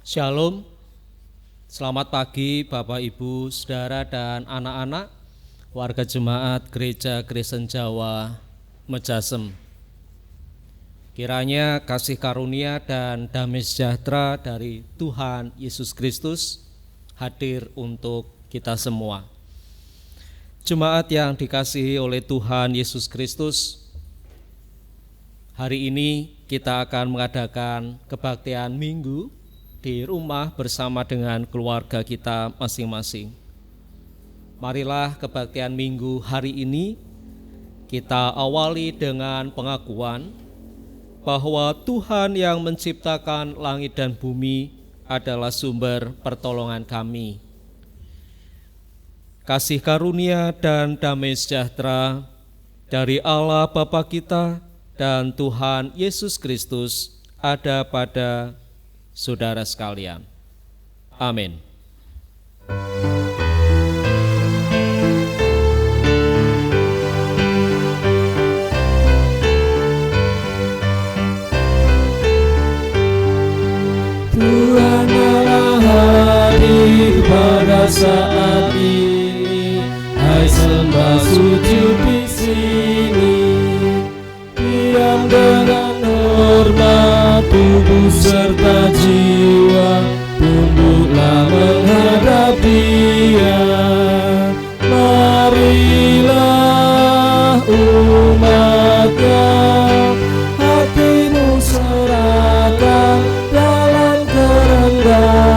Shalom, selamat pagi Bapak Ibu, Saudara dan anak-anak warga jemaat Gereja Kristen Jawa Mejasem. Kiranya kasih karunia dan damai sejahtera dari Tuhan Yesus Kristus hadir untuk kita semua. Jemaat yang dikasihi oleh Tuhan Yesus Kristus, hari ini kita akan mengadakan kebaktian minggu di rumah bersama dengan keluarga kita masing-masing. Marilah kebaktian minggu hari ini kita awali dengan pengakuan bahwa Tuhan yang menciptakan langit dan bumi adalah sumber pertolongan kami. Kasih karunia dan damai sejahtera dari Allah Bapa kita dan Tuhan Yesus Kristus ada pada saudara sekalian. Amin. Tuhan Allah hadir pada saat ini, hai sembah sujud di sini, diam dengan hormat tubuh serta jiwa, tunduklah menghadap Dia. Marilah umat-Nya, hatimu serahkan dalam kerendahan.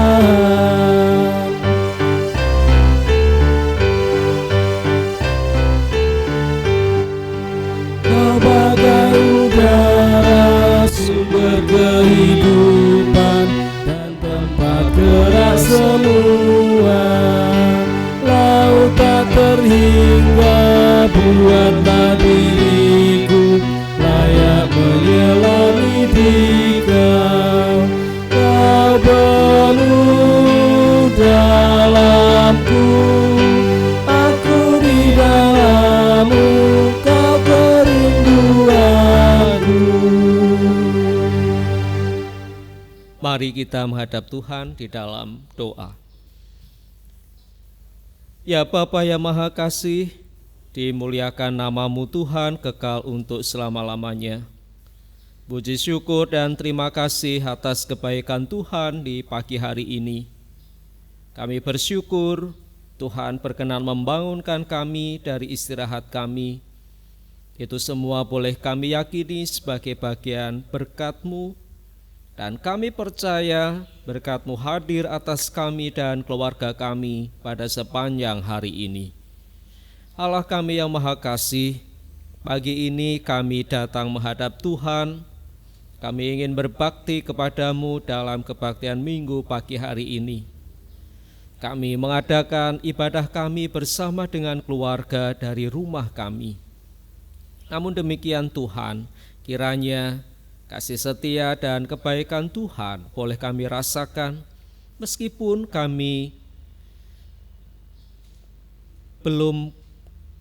Kau bagai udara, sumber kehidupan dan tempat gerak semua. Laut tak terhingga, buatlah diriku layak menyelami di Kau. Kau penuh dalamku, aku di dalam-Mu, Kau kerinduanku. Mari kita menghadap Tuhan di dalam doa. Ya Bapa yang Maha Kasih, dimuliakan nama-Mu Tuhan kekal untuk selama-lamanya. Puji syukur dan terima kasih atas kebaikan Tuhan di pagi hari ini. Kami bersyukur Tuhan berkenan membangunkan kami dari istirahat kami. Itu semua boleh kami yakini sebagai bagian berkat-Mu, dan kami percaya berkat-Mu hadir atas kami dan keluarga kami pada sepanjang hari ini. Allah kami yang Maha Kasih, pagi ini kami datang menghadap Tuhan kami ingin berbakti kepadamu dalam kebaktian minggu pagi hari ini. Kami mengadakan ibadah kami bersama dengan keluarga dari rumah kami. Namun demikian Tuhan, kiranya kasih setia dan kebaikan Tuhan boleh kami rasakan meskipun kami belum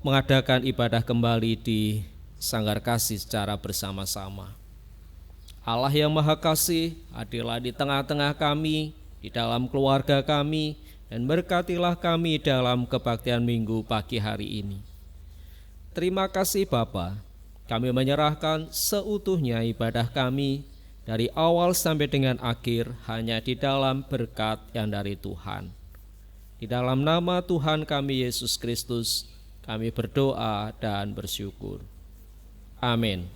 mengadakan ibadah kembali di Sanggar Kasih secara bersama-sama. Allah yang Maha Kasih, hadirlah di tengah-tengah kami, di dalam keluarga kami, dan berkatilah kami dalam kebaktian minggu pagi hari ini. Terima kasih Bapa, kami menyerahkan seutuhnya ibadah kami dari awal sampai dengan akhir hanya di dalam berkat yang dari Tuhan. Di dalam nama Tuhan kami Yesus Kristus, kami berdoa dan bersyukur. Amin.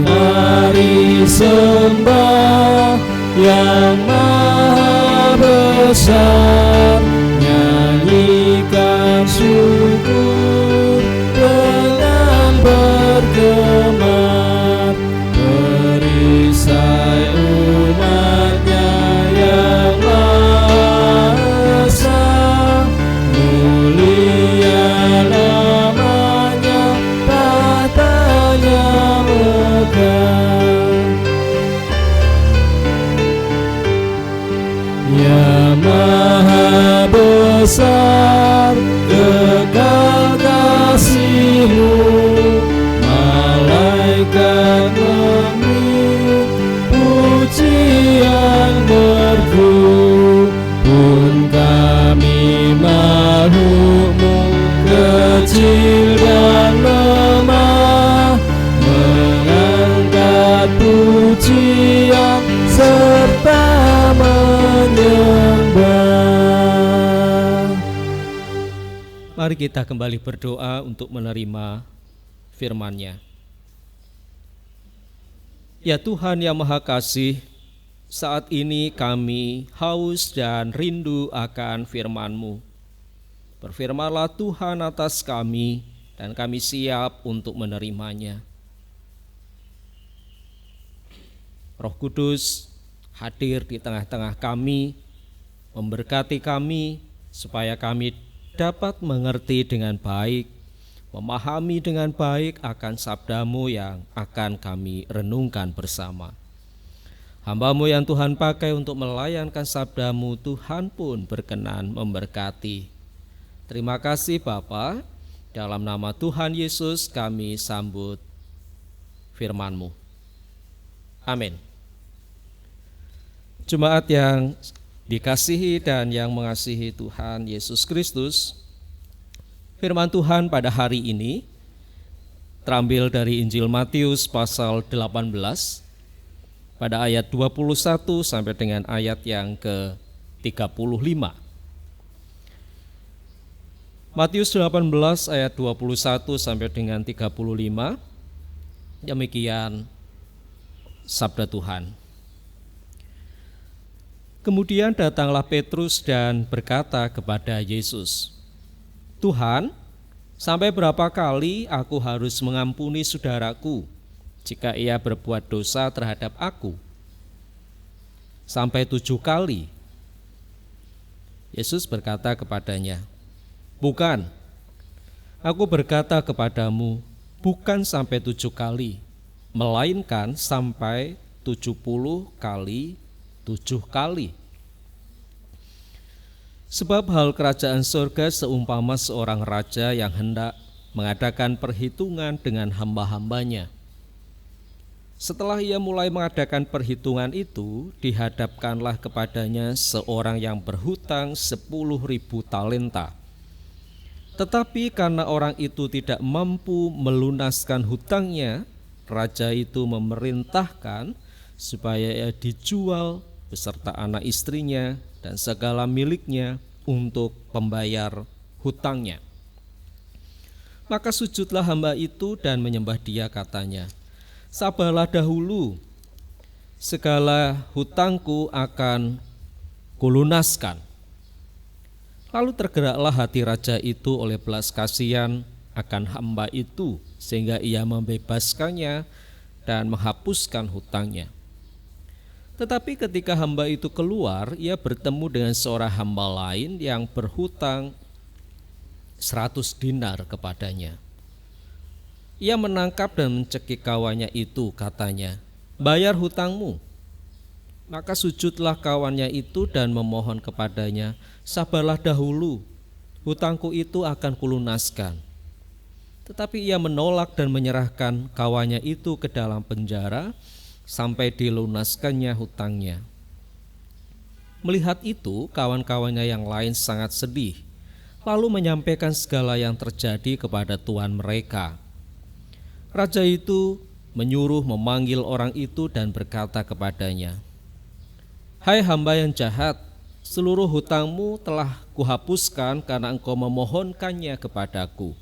Mari sembah yang Maha Besar, nyanyikan syukur dengan bergemar, perisai umatnya yang Maha Esa, mulia namanya, tahtanya megah. Ya Maha Besar, kekal kasih-Mu, malaikat mengiring pujian merdu, pun kami makhluk-Mu kecil dan lemah, mengangkat pujian serta menyembah. Mari kita kembali berdoa untuk menerima firman-Nya. Ya Tuhan yang Maha Kasih, saat ini kami haus dan rindu akan firman-Mu. Berfirmanlah Tuhan atas kami, dan kami siap untuk menerimanya. Roh Kudus hadir di tengah-tengah kami, memberkati kami, supaya kami dapat mengerti dengan baik, memahami dengan baik akan sabda-Mu yang akan kami renungkan bersama. Hamba-Mu yang Tuhan pakai untuk melayankan sabda-Mu, Tuhan pun berkenan memberkati. Terima kasih Bapa, dalam nama Tuhan Yesus kami sambut firman-Mu. Amin. Jemaat yang dikasihi dan yang mengasihi Tuhan Yesus Kristus, firman Tuhan pada hari ini terambil dari Injil Matius pasal 18 pada ayat 21 sampai dengan ayat yang ke-35. Matius 18 ayat 21 sampai dengan 35, demikian sabda Tuhan. Kemudian datanglah Petrus dan berkata kepada Yesus, Tuhan, sampai berapa kali aku harus mengampuni saudaraku jika ia berbuat dosa terhadap aku? Sampai 7 kali? Yesus berkata kepadanya, bukan, aku berkata kepadamu, bukan sampai 7 kali, melainkan sampai 70 kali 7 kali. Sebab hal kerajaan surga seumpama seorang raja yang hendak mengadakan perhitungan dengan hamba-hambanya. Setelah ia mulai mengadakan perhitungan itu, dihadapkanlah kepadanya seorang yang berhutang 10.000 talenta. Tetapi karena orang itu tidak mampu melunaskan hutangnya, raja itu memerintahkan supaya ia dijual beserta anak istrinya dan segala miliknya untuk pembayar hutangnya. Maka sujudlah hamba itu dan menyembah dia, katanya, sabarlah dahulu, segala hutangku akan kulunaskan. Lalu tergeraklah hati raja itu oleh belas kasihan akan hamba itu, sehingga ia membebaskannya dan menghapuskan hutangnya. Tetapi ketika hamba itu keluar, ia bertemu dengan seorang hamba lain yang berhutang 100 dinar kepadanya. Ia menangkap dan mencekik kawannya itu, katanya, "Bayar hutangmu." Maka sujudlah kawannya itu dan memohon kepadanya, "Sabarlah dahulu, hutangku itu akan kulunaskan." Tetapi ia menolak dan menyerahkan kawannya itu ke dalam penjara sampai dilunaskannya hutangnya. Melihat itu, kawan-kawannya yang lain sangat sedih, lalu menyampaikan segala yang terjadi kepada tuan mereka. Raja itu menyuruh memanggil orang itu dan berkata kepadanya, "Hai hamba yang jahat, seluruh hutangmu telah kuhapuskan karena engkau memohonkannya kepadaku.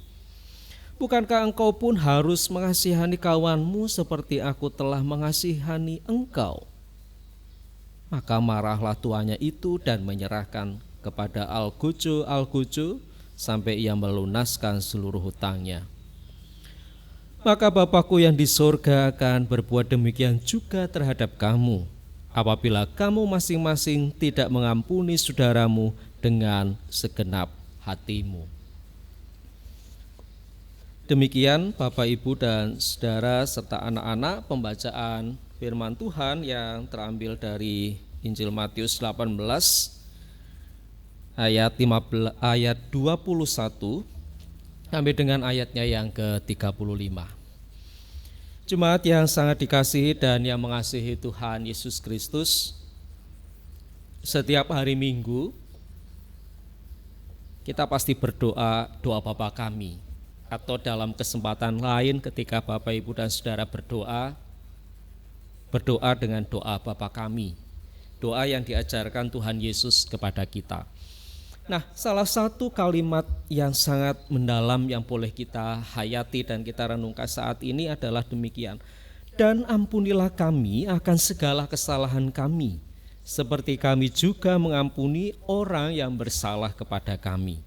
Bukankah engkau pun harus mengasihani kawanmu seperti aku telah mengasihani engkau?" Maka marahlah tuannya itu dan menyerahkan kepada Al-Gojo sampai ia melunaskan seluruh hutangnya. Maka Bapakku yang di sorga akan berbuat demikian juga terhadap kamu, apabila kamu masing-masing tidak mengampuni saudaramu dengan segenap hatimu. Demikian Bapak, Ibu, dan saudara serta anak-anak pembacaan firman Tuhan yang terambil dari Injil Matius 18 ayat 21 sampai dengan ayatnya yang ke-35. Jemaat yang sangat dikasihi dan yang mengasihi Tuhan Yesus Kristus, setiap hari Minggu kita pasti berdoa, doa Bapa kami, atau dalam kesempatan lain ketika Bapak, Ibu, dan saudara berdoa dengan doa Bapa kami, doa yang diajarkan Tuhan Yesus kepada kita. Nah, salah satu kalimat yang sangat mendalam yang boleh kita hayati dan kita renungkan saat ini adalah demikian. "Dan ampunilah kami akan segala kesalahan kami, seperti kami juga mengampuni orang yang bersalah kepada kami."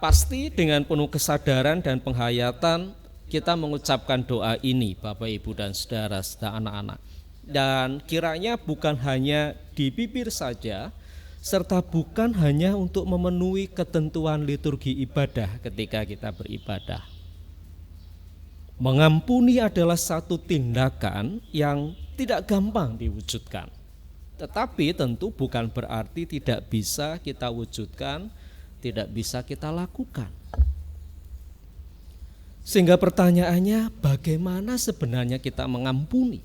Pasti dengan penuh kesadaran dan penghayatan kita mengucapkan doa ini, Bapak, Ibu, dan saudara serta anak-anak. Dan kiranya bukan hanya di bibir saja, serta bukan hanya untuk memenuhi ketentuan liturgi ibadah ketika kita beribadah. Mengampuni adalah satu tindakan yang tidak gampang diwujudkan. Tetapi tentu bukan berarti tidak bisa kita wujudkan, tidak bisa kita lakukan. Sehingga pertanyaannya, bagaimana sebenarnya kita mengampuni?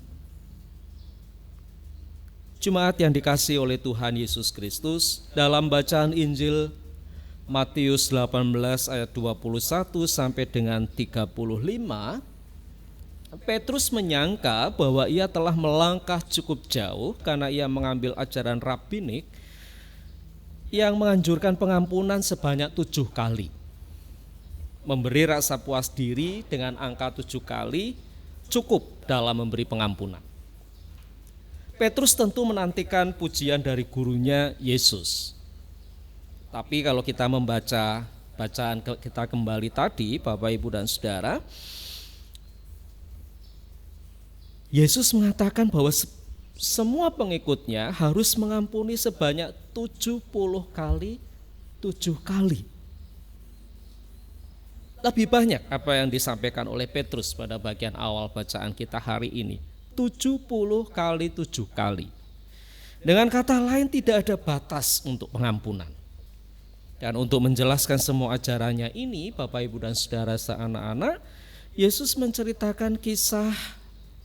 Jemaat yang dikasihi oleh Tuhan Yesus Kristus, dalam bacaan Injil Matius 18 ayat 21 sampai dengan 35, Petrus menyangka bahwa ia telah melangkah cukup jauh karena ia mengambil ajaran rabbinik yang menganjurkan pengampunan sebanyak 7 kali. Memberi rasa puas diri dengan angka 7 kali cukup dalam memberi pengampunan. Petrus tentu menantikan pujian dari gurunya Yesus. Tapi kalau kita membaca bacaan kita kembali tadi, Bapak, Ibu, dan saudara, Yesus mengatakan bahwa semua pengikutnya harus mengampuni sebanyak 70 kali 7 kali. Lebih banyak apa yang disampaikan oleh Petrus pada bagian awal bacaan kita hari ini. 70 kali 7 kali. Dengan kata lain, tidak ada batas untuk pengampunan. Dan untuk menjelaskan semua ajarannya ini, Bapak, Ibu, dan saudara seanak-anak, Yesus menceritakan kisah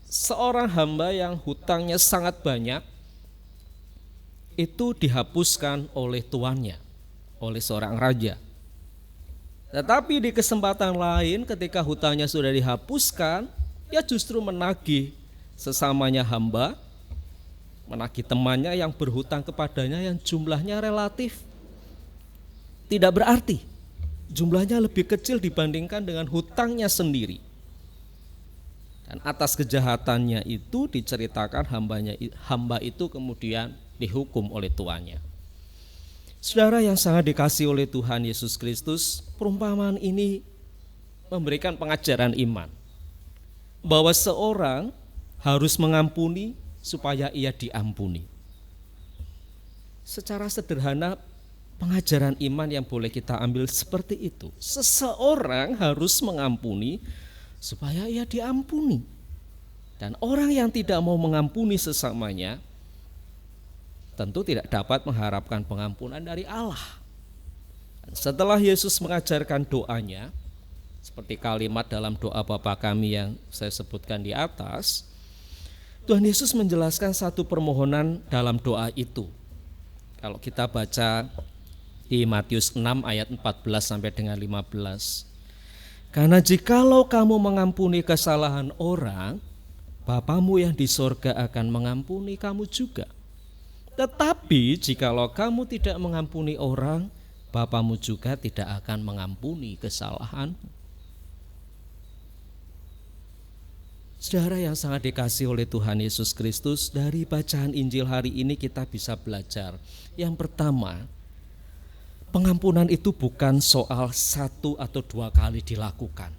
seorang hamba yang hutangnya sangat banyak, itu dihapuskan oleh tuannya, oleh seorang raja. Tetapi di kesempatan lain ketika hutangnya sudah dihapuskan, ia justru menagih sesamanya hamba, menagih temannya yang berhutang kepadanya yang jumlahnya relatif tidak berarti, jumlahnya lebih kecil dibandingkan dengan hutangnya sendiri. Dan atas kejahatannya itu diceritakan hamba itu kemudian dihukum oleh tuannya. Saudara yang sangat dikasihi oleh Tuhan Yesus Kristus, perumpamaan ini memberikan pengajaran iman bahwa seorang harus mengampuni supaya ia diampuni. Secara sederhana, pengajaran iman yang boleh kita ambil seperti itu. Seseorang harus mengampuni supaya ia diampuni. Dan orang yang tidak mau mengampuni sesamanya tentu tidak dapat mengharapkan pengampunan dari Allah. Dan setelah Yesus mengajarkan doanya, seperti kalimat dalam doa Bapa kami yang saya sebutkan di atas, Tuhan Yesus menjelaskan satu permohonan dalam doa itu. Kalau kita baca di Matius 6 ayat 14 sampai dengan 15. Karena jikalau kamu mengampuni kesalahan orang, Bapamu yang di sorga akan mengampuni kamu juga. Tetapi jikalau kamu tidak mengampuni orang, Bapamu juga tidak akan mengampuni kesalahanmu. Saudara yang sangat dikasihi oleh Tuhan Yesus Kristus, dari bacaan Injil hari ini kita bisa belajar. Yang pertama, pengampunan itu bukan soal 1 atau 2 kali dilakukan,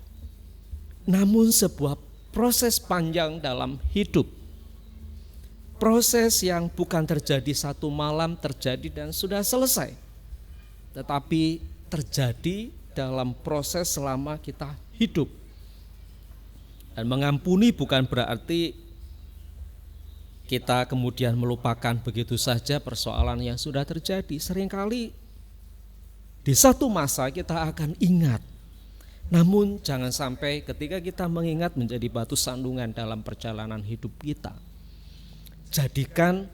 namun sebuah proses panjang dalam hidup. Proses yang bukan terjadi satu malam terjadi dan sudah selesai, tetapi terjadi dalam proses selama kita hidup. Dan mengampuni bukan berarti kita kemudian melupakan begitu saja persoalan yang sudah terjadi. Seringkali di satu masa kita akan ingat, namun jangan sampai ketika kita mengingat menjadi batu sandungan dalam perjalanan hidup kita. Jadikan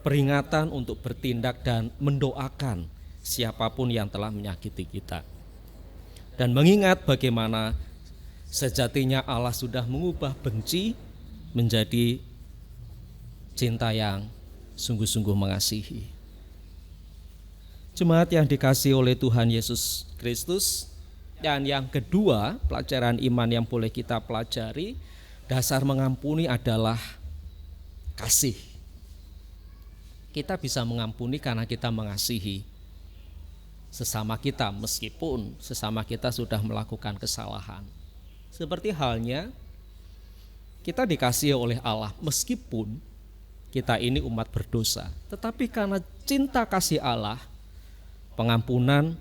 peringatan untuk bertindak dan mendoakan siapapun yang telah menyakiti kita. Dan mengingat bagaimana sejatinya Allah sudah mengubah benci menjadi cinta yang sungguh-sungguh mengasihi. Jemaat yang dikasihi oleh Tuhan Yesus Kristus, dan yang kedua pelajaran iman yang boleh kita pelajari, dasar mengampuni adalah kasih. Kita bisa mengampuni karena kita mengasihi sesama kita meskipun sesama kita sudah melakukan kesalahan. Seperti halnya kita dikasihi oleh Allah meskipun kita ini umat berdosa, tetapi karena cinta kasih Allah, pengampunan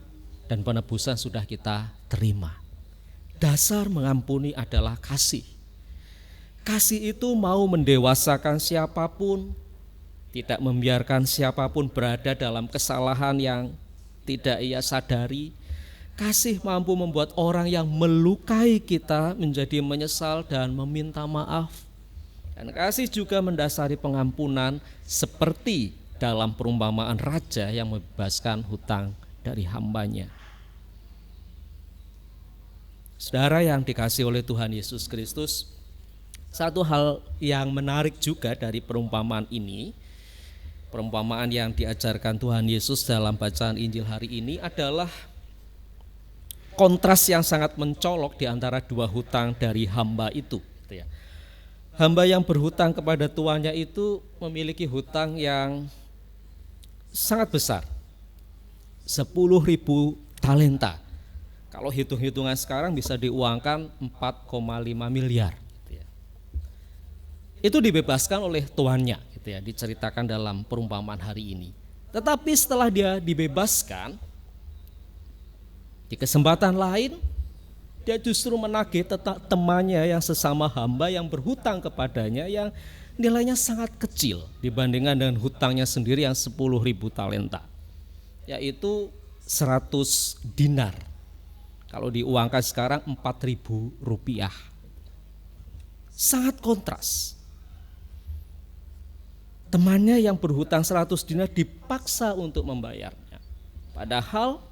dan penebusan sudah kita terima. Dasar mengampuni adalah kasih. Kasih itu mau mendewasakan siapapun, tidak membiarkan siapapun berada dalam kesalahan yang tidak ia sadari. Kasih mampu membuat orang yang melukai kita menjadi menyesal dan meminta maaf. Dan kasih juga mendasari pengampunan seperti dalam perumpamaan raja yang membebaskan hutang dari hambanya. Saudara yang dikasihi oleh Tuhan Yesus Kristus, satu hal yang menarik juga dari perumpamaan ini, perumpamaan yang diajarkan Tuhan Yesus dalam bacaan Injil hari ini adalah kontras yang sangat mencolok di antara dua hutang dari hamba itu. Hamba yang berhutang kepada tuannya itu memiliki hutang yang sangat besar, 10.000 talenta. Kalau hitung-hitungan sekarang bisa diuangkan 4,5 miliar. Itu dibebaskan oleh tuannya, gitu ya, diceritakan dalam perumpamaan hari ini. Tetapi setelah dia dibebaskan, di kesempatan lain dia justru menagih temannya yang sesama hamba yang berhutang kepadanya yang nilainya sangat kecil dibandingkan dengan hutangnya sendiri yang 10.000 talenta, yaitu 100 dinar. Kalau diuangkan sekarang 4.000 rupiah. Sangat kontras. Temannya yang berhutang 100 dinar dipaksa untuk membayarnya. Padahal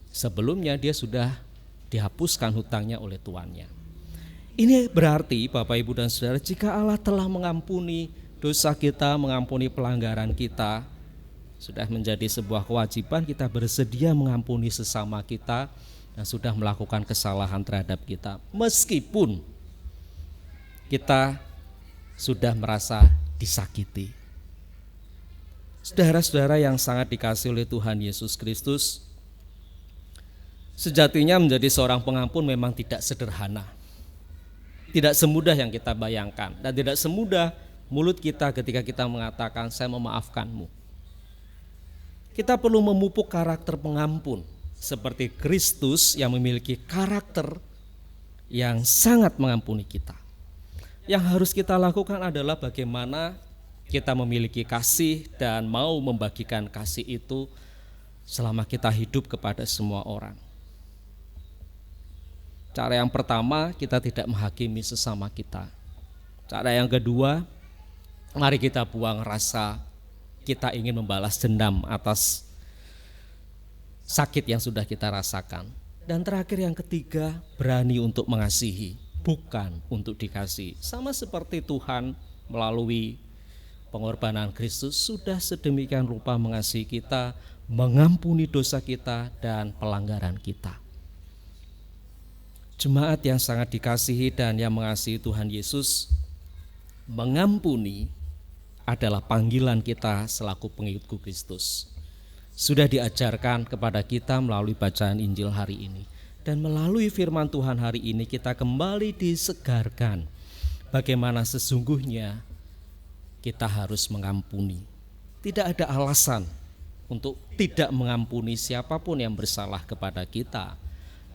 sebelumnya dia sudah dihapuskan hutangnya oleh tuannya. Ini berarti Bapak Ibu dan Saudara, jika Allah telah mengampuni dosa kita, mengampuni pelanggaran kita, sudah menjadi sebuah kewajiban kita bersedia mengampuni sesama kita yang sudah melakukan kesalahan terhadap kita, meskipun kita sudah merasa disakiti. Saudara-saudara yang sangat dikasihi oleh Tuhan Yesus Kristus, sejatinya menjadi seorang pengampun memang tidak sederhana. Tidak semudah yang kita bayangkan, dan tidak semudah mulut kita ketika kita mengatakan saya memaafkanmu. Kita perlu memupuk karakter pengampun seperti Kristus yang memiliki karakter yang sangat mengampuni kita. Yang harus kita lakukan adalah bagaimana kita memiliki kasih dan mau membagikan kasih itu selama kita hidup kepada semua orang. Cara yang pertama, kita tidak menghakimi sesama kita. Cara yang kedua, mari kita buang rasa kita ingin membalas dendam atas sakit yang sudah kita rasakan. Dan terakhir yang ketiga, berani untuk mengasihi, bukan untuk dikasih. Sama seperti Tuhan melalui pengorbanan Kristus sudah sedemikian rupa mengasihi kita, mengampuni dosa kita dan pelanggaran kita. Jemaat yang sangat dikasihi dan yang mengasihi Tuhan Yesus, mengampuni adalah panggilan kita selaku pengikut Kristus. Sudah diajarkan kepada kita melalui bacaan Injil hari ini. Dan melalui firman Tuhan hari ini kita kembali disegarkan bagaimana sesungguhnya kita harus mengampuni. Tidak ada alasan untuk tidak mengampuni siapapun yang bersalah kepada kita.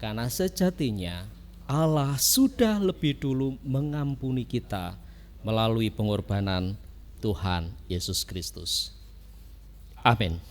Karena sejatinya Allah sudah lebih dulu mengampuni kita melalui pengorbanan Tuhan Yesus Kristus. Amin.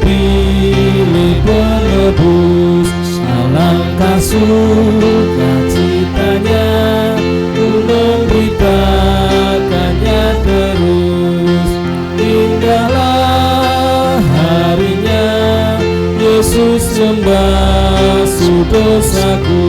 Pilih penebus, alangkah sukacitanya ku memberitakannya terus. Indahlah harinya Yesus membasuh dosaku,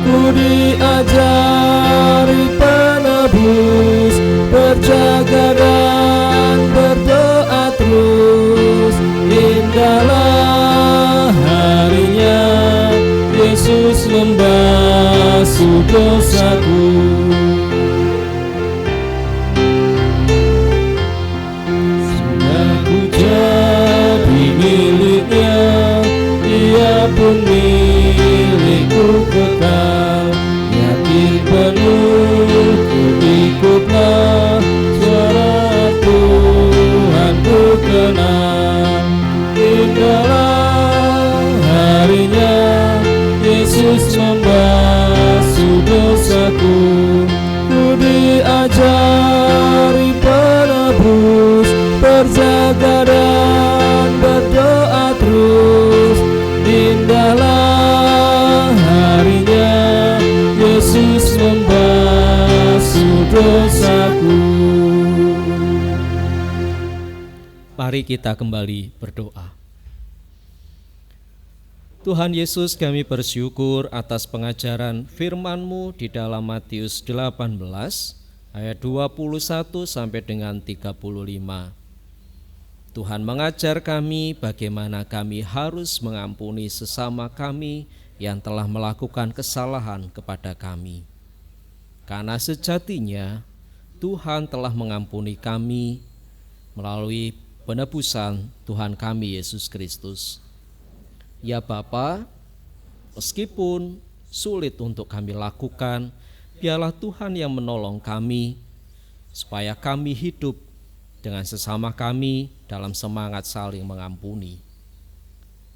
ku diajari penebus, berjaga dan berdoa terus. Indahlah harinya Yesus membasuh dosaku. Sudah ku jadi miliknya, Dia pun milikku kekal. Yakin penuh ku ikutlah, suara Tuhan ku kenal. Indahlah harinya Yesus membasuh dosaku, ku diajari penebus, berjaga dan berdoa terus. Mari kita kembali berdoa. Tuhan Yesus, kami bersyukur atas pengajaran firman-Mu di dalam Matius 18 ayat 21 sampai dengan 35. Tuhan mengajar kami bagaimana kami harus mengampuni sesama kami yang telah melakukan kesalahan kepada kami. Karena sejatinya Tuhan telah mengampuni kami melalui penebusan Tuhan kami Yesus Kristus. Ya Bapa, meskipun sulit untuk kami lakukan, biarlah Tuhan yang menolong kami supaya kami hidup dengan sesama kami dalam semangat saling mengampuni.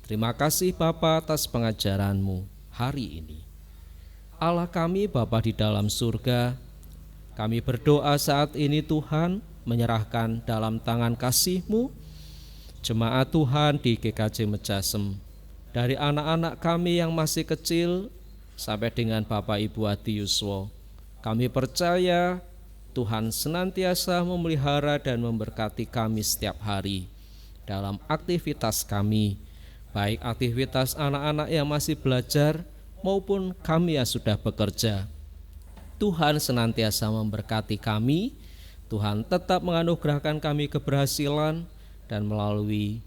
Terima kasih Bapa atas pengajaran-Mu hari ini. Allah kami Bapa di dalam surga, kami berdoa saat ini Tuhan, menyerahkan dalam tangan kasih-Mu jemaat Tuhan di GKJ Mejasem, dari anak-anak kami yang masih kecil sampai dengan Bapak Ibu Adi Yuswo. Kami percaya Tuhan senantiasa memelihara dan memberkati kami setiap hari dalam aktivitas kami, baik aktivitas anak-anak yang masih belajar maupun kami yang sudah bekerja. Tuhan senantiasa memberkati kami. Tuhan tetap menganugerahkan kami keberhasilan, dan melalui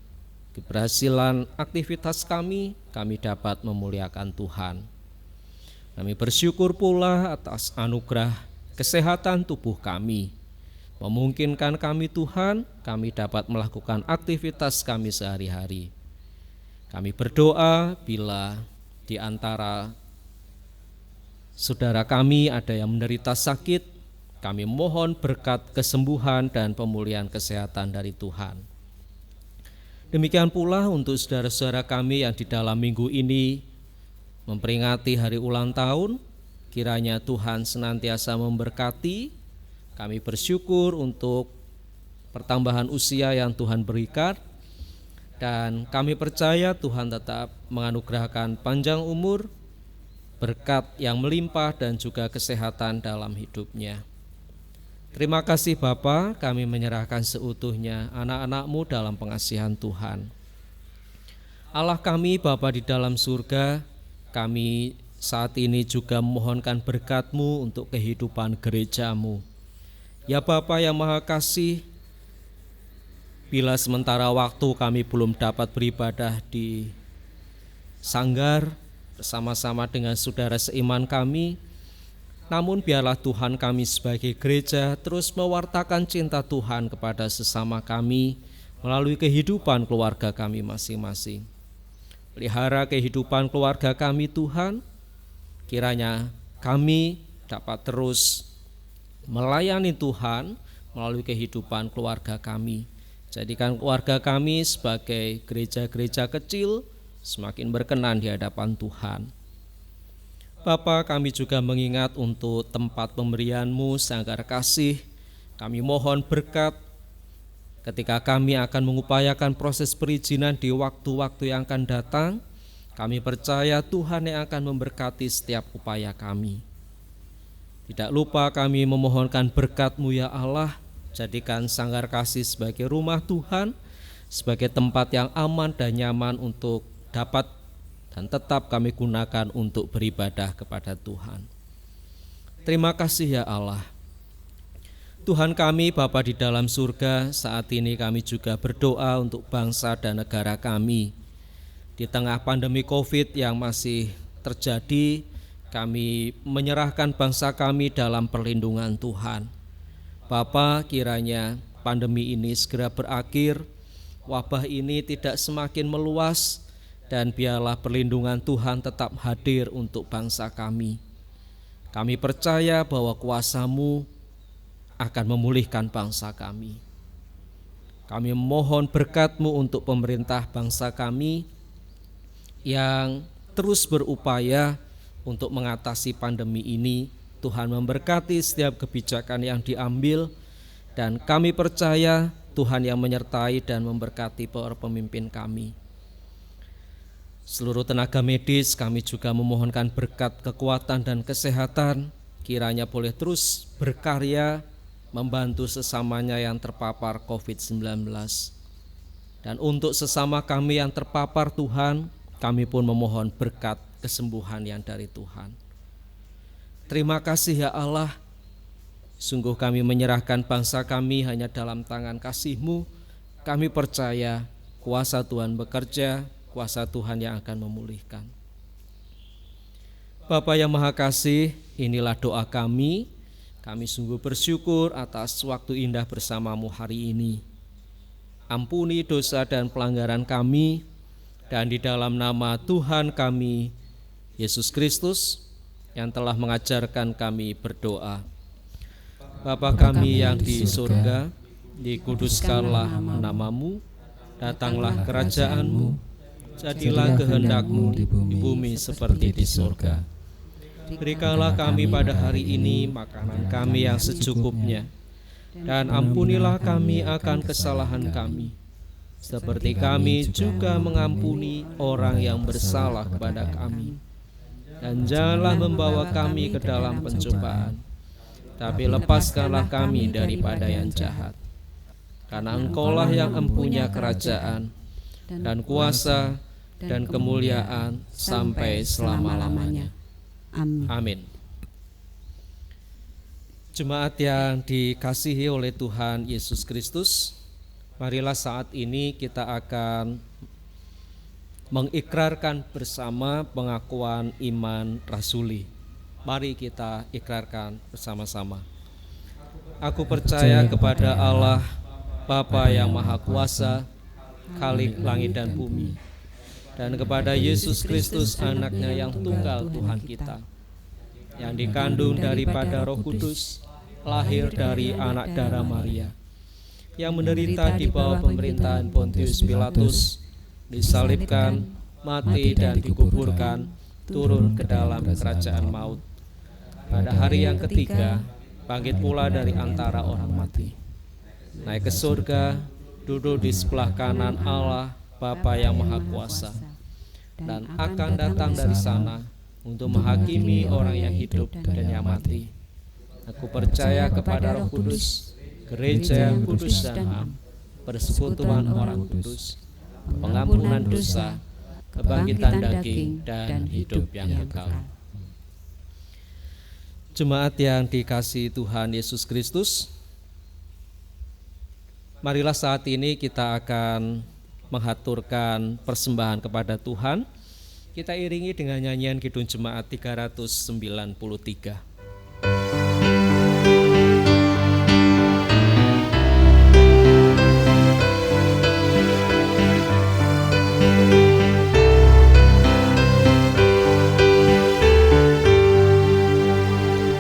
keberhasilan aktivitas kami dapat memuliakan Tuhan. Kami bersyukur pula atas anugerah kesehatan tubuh kami, memungkinkan kami Tuhan, kami dapat melakukan aktivitas kami sehari-hari. Kami berdoa bila di antara saudara kami ada yang menderita sakit, kami mohon berkat kesembuhan dan pemulihan kesehatan dari Tuhan. Demikian pula untuk saudara-saudara kami yang di dalam minggu ini memperingati hari ulang tahun, kiranya Tuhan senantiasa memberkati. Kami bersyukur untuk pertambahan usia yang Tuhan berikan, dan kami percaya Tuhan tetap menganugerahkan panjang umur, berkat yang melimpah dan juga kesehatan dalam hidupnya. Terima kasih Bapa, kami menyerahkan seutuhnya anak-anak-Mu dalam pengasihan Tuhan. Allah kami Bapa di dalam surga, kami saat ini juga memohonkan berkat-Mu untuk kehidupan gereja-Mu. Ya Bapa yang Maha Kasih, bila sementara waktu kami belum dapat beribadah di sanggar bersama-sama dengan saudara seiman kami, namun biarlah Tuhan kami sebagai gereja terus mewartakan cinta Tuhan kepada sesama kami melalui kehidupan keluarga kami masing-masing. Pelihara kehidupan keluarga kami Tuhan, kiranya kami dapat terus melayani Tuhan melalui kehidupan keluarga kami. Jadikan keluarga kami sebagai gereja-gereja kecil semakin berkenan di hadapan Tuhan. Bapa, kami juga mengingat untuk tempat pemberian-Mu Sanggar Kasih. Kami mohon berkat ketika kami akan mengupayakan proses perizinan di waktu-waktu yang akan datang. Kami percaya Tuhan yang akan memberkati setiap upaya kami. Tidak lupa kami memohonkan berkat-Mu ya Allah, jadikan Sanggar Kasih sebagai rumah Tuhan, sebagai tempat yang aman dan nyaman untuk dapat dan tetap kami gunakan untuk beribadah kepada Tuhan. Terima kasih ya Allah. Tuhan kami Bapa di dalam surga, saat ini kami juga berdoa untuk bangsa dan negara kami. Di tengah pandemi COVID yang masih terjadi, kami menyerahkan bangsa kami dalam perlindungan Tuhan. Bapa, kiranya pandemi ini segera berakhir, wabah ini tidak semakin meluas, dan biarlah perlindungan Tuhan tetap hadir untuk bangsa kami. Kami percaya bahwa kuasa-Mu akan memulihkan bangsa kami. Kami mohon berkat-Mu untuk pemerintah bangsa kami yang terus berupaya untuk mengatasi pandemi ini. Tuhan memberkati setiap kebijakan yang diambil, dan kami percaya Tuhan yang menyertai dan memberkati para pemimpin kami. Seluruh tenaga medis kami juga memohonkan berkat kekuatan dan kesehatan, kiranya boleh terus berkarya membantu sesamanya yang terpapar COVID-19. Dan untuk sesama kami yang terpapar Tuhan, kami pun memohon berkat kesembuhan yang dari Tuhan. Terima kasih ya Allah, sungguh kami menyerahkan bangsa kami hanya dalam tangan kasih-Mu. Kami percaya kuasa Tuhan bekerja, kuasa Tuhan yang akan memulihkan. Bapa yang Maha Kasih, inilah doa kami. Kami sungguh bersyukur atas waktu indah bersama-Mu hari ini. Ampuni dosa dan pelanggaran kami, dan di dalam nama Tuhan kami, Yesus Kristus, yang telah mengajarkan kami berdoa. Bapa kami yang di surga, dikuduskanlah nama-Mu, datanglah kerajaan-Mu, jadilah kehendak-Mu di bumi seperti di surga. Berikanlah kami pada hari ini makanan kami yang secukupnya, dan ampunilah kami akan kesalahan kami, seperti kami juga mengampuni orang yang bersalah kepada kami. Dan janganlah membawa kami ke dalam pencobaan, tapi lepaskanlah kami daripada yang jahat. Karena Engkaulah yang empunya kerajaan, dan kuasa, dan kemuliaan sampai selama-lamanya. Amin. Jemaat yang dikasihi oleh Tuhan Yesus Kristus, marilah saat ini kita akan mengikrarkan bersama pengakuan iman rasuli. Mari kita ikrarkan bersama-sama. Aku percaya kepada Allah, Bapa yang Maha Kuasa, Khalik langit dan bumi, dan kepada Yesus Kristus anaknya yang tunggal Tuhan kita, yang dikandung daripada Roh Kudus, lahir dari anak darah Maria, yang menderita di bawah pemerintahan Pontius Pilatus, disalibkan, mati dan dikuburkan, turun ke dalam kerajaan maut. Pada hari yang ketiga, bangkit pula dari antara orang mati, naik ke surga, duduk di sebelah kanan Allah Bapa yang Maha Kuasa, dan akan datang dari sana untuk menghakimi orang yang hidup dan yang mati. Aku percaya kepada Roh Kudus, gereja yang kudus dan am, persekutuan orang kudus, pengampunan dosa, kebangkitan daging, dan hidup yang kekal. Jemaat yang dikasihi Tuhan Yesus Kristus, marilah saat ini kita akan menghaturkan persembahan kepada Tuhan. Kita iringi dengan nyanyian Kidung Jemaat 393.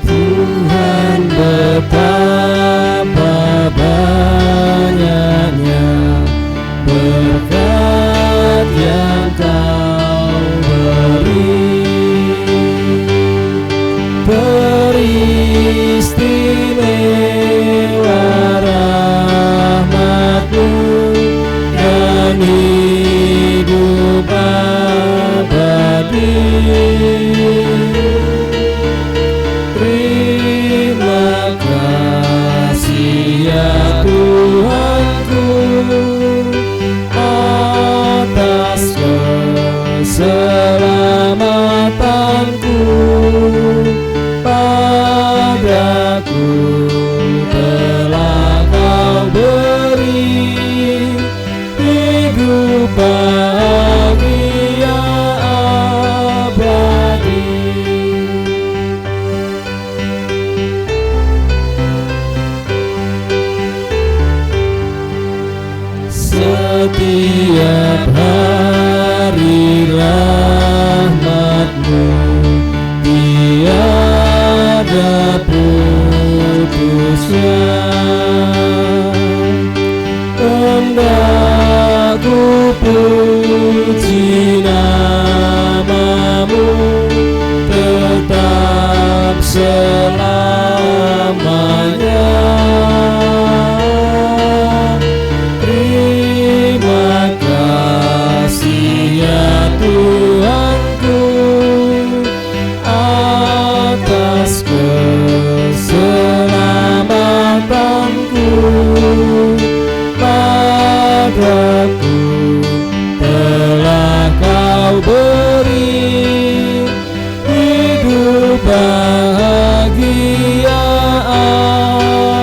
Tuhan betapa banyaknya berkat yang Kau beri, beristimewa rahmat-Mu dan hidup abadi. Terima kasih ya Tuhanku atas keselamatanku. Padaku telah Kau beri hidup bahagia abadi. Setiap hari rahmat-Mu tiada putusnya. Hendak ku puji nama-Mu tetap selamanya. Terima kasih ya Tuhanku atas keselamatanku. Padaku bahagia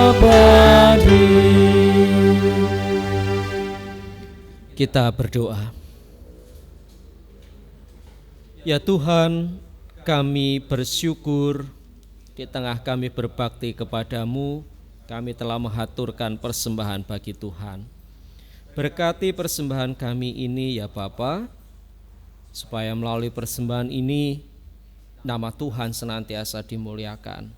abadi. Kita berdoa. Ya Tuhan, kami bersyukur di tengah kami berbakti kepadamu, kami telah mengaturkan persembahan bagi Tuhan. Berkati persembahan kami ini ya Bapa, supaya melalui persembahan ini nama Tuhan senantiasa dimuliakan.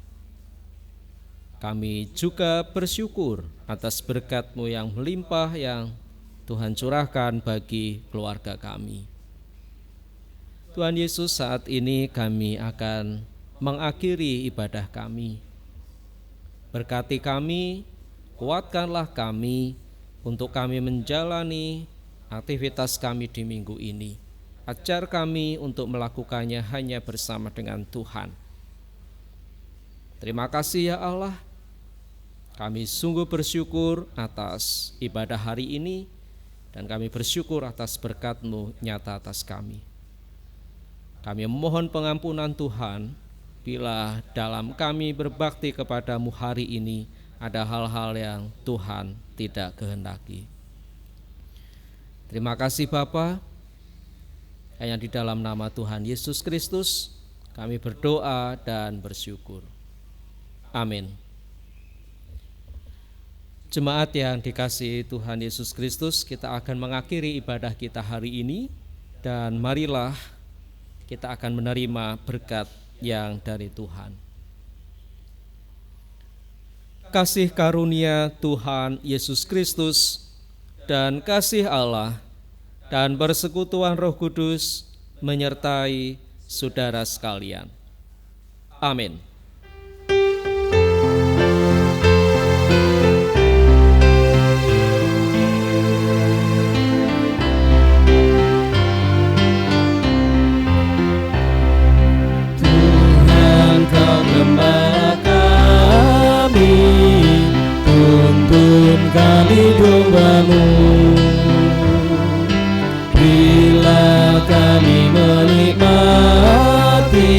Kami juga bersyukur atas berkat-Mu yang melimpah yang Tuhan curahkan bagi keluarga kami. Tuhan Yesus, saat ini kami akan mengakhiri ibadah kami. Berkati kami, kuatkanlah kami untuk kami menjalani aktivitas kami di minggu ini. Ajar kami untuk melakukannya hanya bersama dengan Tuhan. Terima kasih ya Allah. Kami sungguh bersyukur atas ibadah hari ini, dan kami bersyukur atas berkat-Mu nyata atas kami. Kami memohon pengampunan Tuhan bila dalam kami berbakti kepadamu hari ini ada hal-hal yang Tuhan tidak kehendaki. Terima kasih Bapa, hanya di dalam nama Tuhan Yesus Kristus kami berdoa dan bersyukur. Amin. Jemaat yang dikasihi Tuhan Yesus Kristus, kita akan mengakhiri ibadah kita hari ini, dan marilah kita akan menerima berkat yang dari Tuhan. Kasih karunia Tuhan Yesus Kristus dan kasih Allah dan persekutuan Roh Kudus menyertai saudara sekalian. Amin. Kami domba-Mu, bila kami menikmati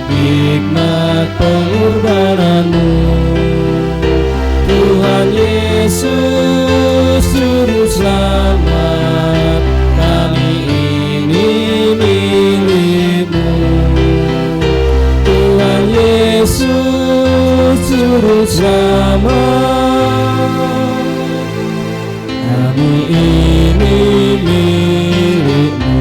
hikmat pengorbanan-Mu. Tuhan Yesus Juru Selamat, kami ini milik-Mu. Tuhan Yesus Juru Selamat, kami ini milik-Mu.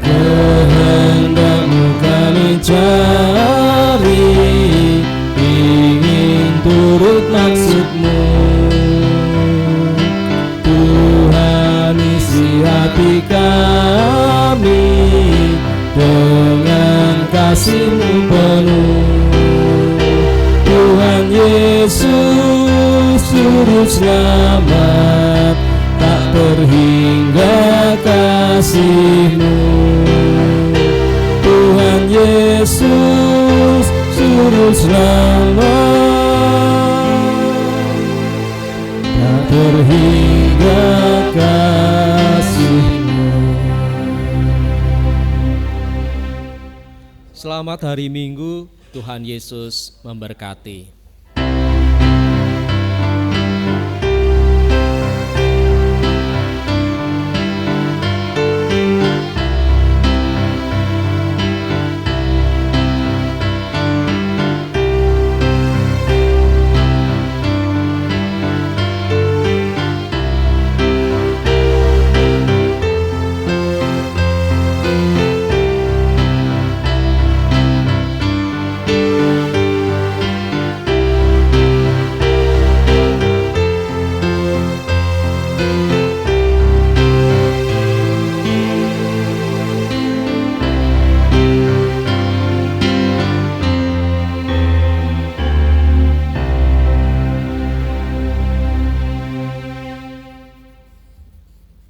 Kehendak-Mu kami cari, ingin turut maksud-Mu. Tuhan, isi hati kami dengan kasih-Mu penuh. Tuhan Yesus Juru Selamat, tak terhingga kasih-Mu. Tuhan Yesus Juru Selamat, tak terhingga kasih-Mu. Selamat hari Minggu, Tuhan Yesus memberkati.